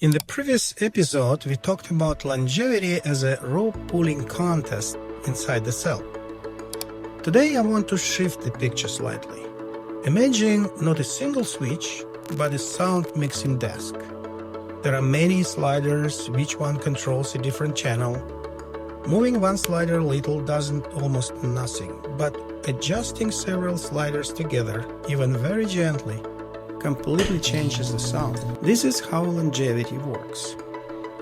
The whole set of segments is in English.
In the previous episode, we talked about longevity as a rope pulling contest inside the cell. Today I want to shift the picture slightly. Imagine not a single switch, but a sound mixing desk. There are many sliders, each one controls a different channel. Moving one slider a little does almost nothing, but adjusting several sliders together, even very gently, completely changes the sound. This is how longevity works.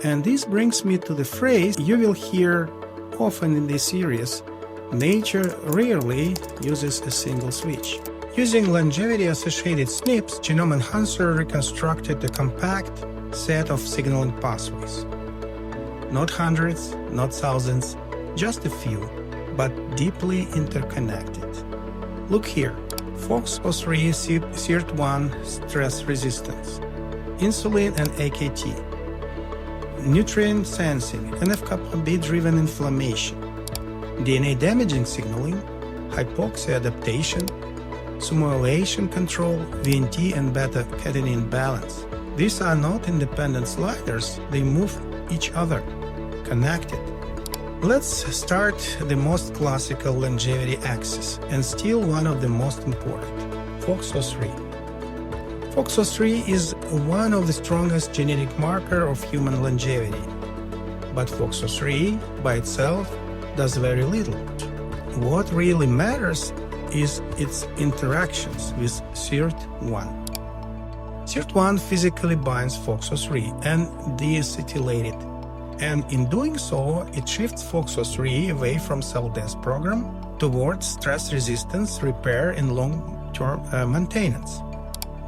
And this brings me to the phrase you will hear often in this series: nature rarely uses a single switch. Using longevity-associated SNPs, genome enhancer reconstructed a compact set of signaling pathways. Not hundreds, not thousands, just a few, but deeply interconnected. Look here. FOXO3 SIRT1 stress resistance, insulin and AKT, nutrient sensing, NF-κB-driven inflammation, DNA damaging signaling, hypoxia adaptation, simulation control, VNT and beta-catenin balance. These are not independent sliders, they move each other, connected. Let's start the most classical longevity axis, and still one of the most important, FOXO3. FOXO3 is one of the strongest genetic markers of human longevity. But FOXO3 by itself does very little. What really matters is its interactions with SIRT1. SIRT1 physically binds FOXO3 and deacetylates it. And in doing so, it shifts FOXO3 away from cell death program towards stress resistance, repair, and long-term maintenance.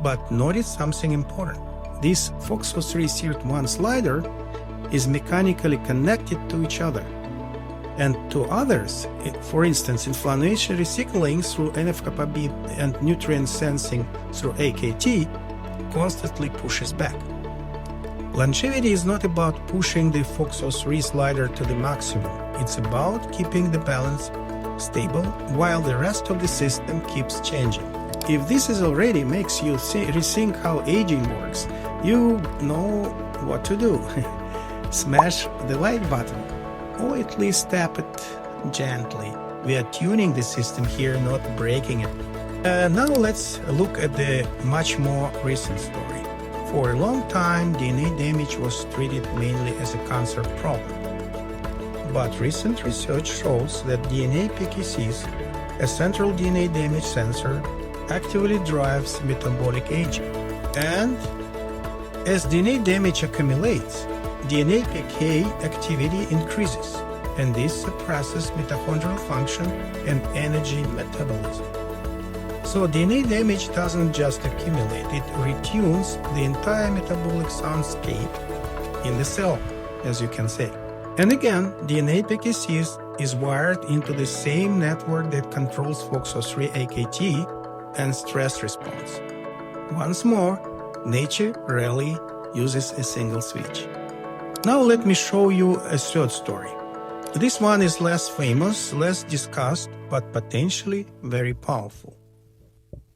But notice something important. This FOXO3 SIRT1 slider is mechanically connected to each other and to others. For instance, inflammatory signaling through NF-κB and nutrient sensing through AKT constantly pushes back. Longevity is not about pushing the FOXO3 slider to the maximum. It's about keeping the balance stable while the rest of the system keeps changing. If this is already makes you rethink how aging works, you know what to do. Smash the like button, or at least tap it gently. We are tuning the system here, not breaking it. Now let's look at the much more recent story. For a long time, DNA damage was treated mainly as a cancer problem. But recent research shows that DNA PKCs, a central DNA damage sensor, actively drives metabolic aging. And as DNA damage accumulates, DNA PK activity increases, and this suppresses mitochondrial function and energy metabolism. So DNA damage doesn't just accumulate, it retunes the entire metabolic soundscape in the cell, as you can say. And again, DNA PKCs is wired into the same network that controls FOXO3 AKT and stress response. Once more, nature rarely uses a single switch. Now let me show you a third story. This one is less famous, less discussed, but potentially very powerful.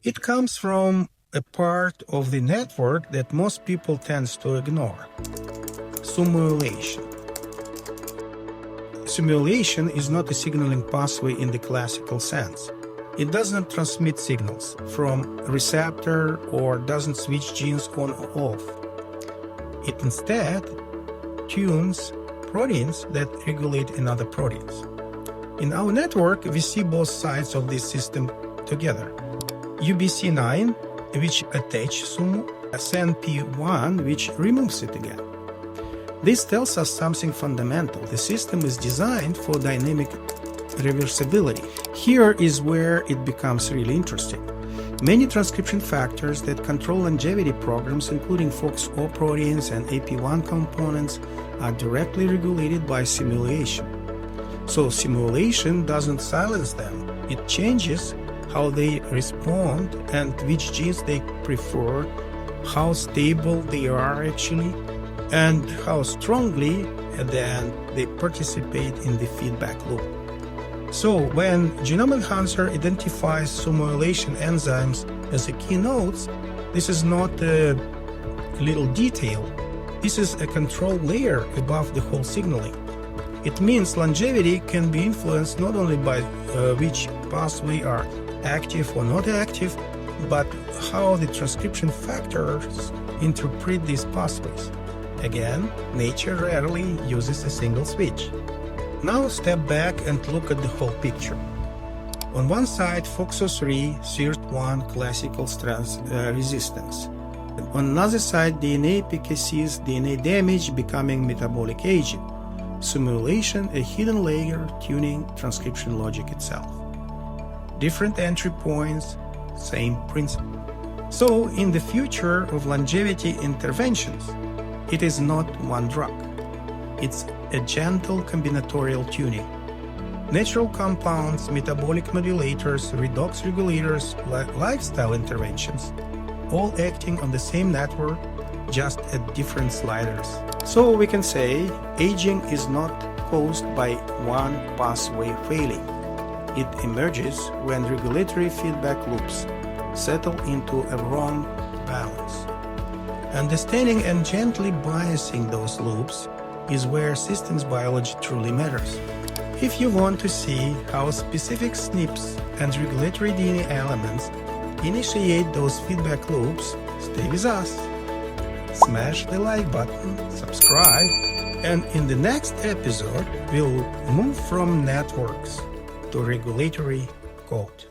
It comes from a part of the network that most people tend to ignore: simulation. Simulation is not a signaling pathway in the classical sense. It doesn't transmit signals from a receptor or doesn't switch genes on or off. It instead tunes proteins that regulate another proteins. In our network, we see both sides of this system together. UBC9, which attaches SUMO, SNP1, which removes it again. This tells us something fundamental. The system is designed for dynamic reversibility. Here is where it becomes really interesting. Many transcription factors that control longevity programs, including FOXO proteins and AP1 components, are directly regulated by simulation. So simulation doesn't silence them. It changes how they respond and which genes they prefer, how stable they are actually, and how strongly at the end they participate in the feedback loop. So when genome enhancer identifies simulation enzymes as the key nodes, this is not a little detail. This is a control layer above the whole signaling. It means longevity can be influenced not only by which pathway are active or not active, but how the transcription factors interpret these pathways. Again, nature rarely uses a single switch. Now step back and look at the whole picture. On one side, FOXO3, SIRT1 classical stress resistance. On another side, DNA PKCs, DNA damage becoming metabolic aging. Simulation, a hidden layer tuning transcription logic itself. Different entry points, same principle. So, in the future of longevity interventions, it is not one drug. It's a gentle combinatorial tuning. Natural compounds, metabolic modulators, redox regulators, lifestyle interventions, all acting on the same network, just at different sliders. So we can say aging is not caused by one pathway failing. It emerges when regulatory feedback loops settle into a wrong balance. Understanding and gently biasing those loops is where systems biology truly matters. If you want to see how specific SNPs and regulatory DNA elements initiate those feedback loops, stay with us. Smash the like button, subscribe, and in the next episode, we'll move from networks to regulatory code.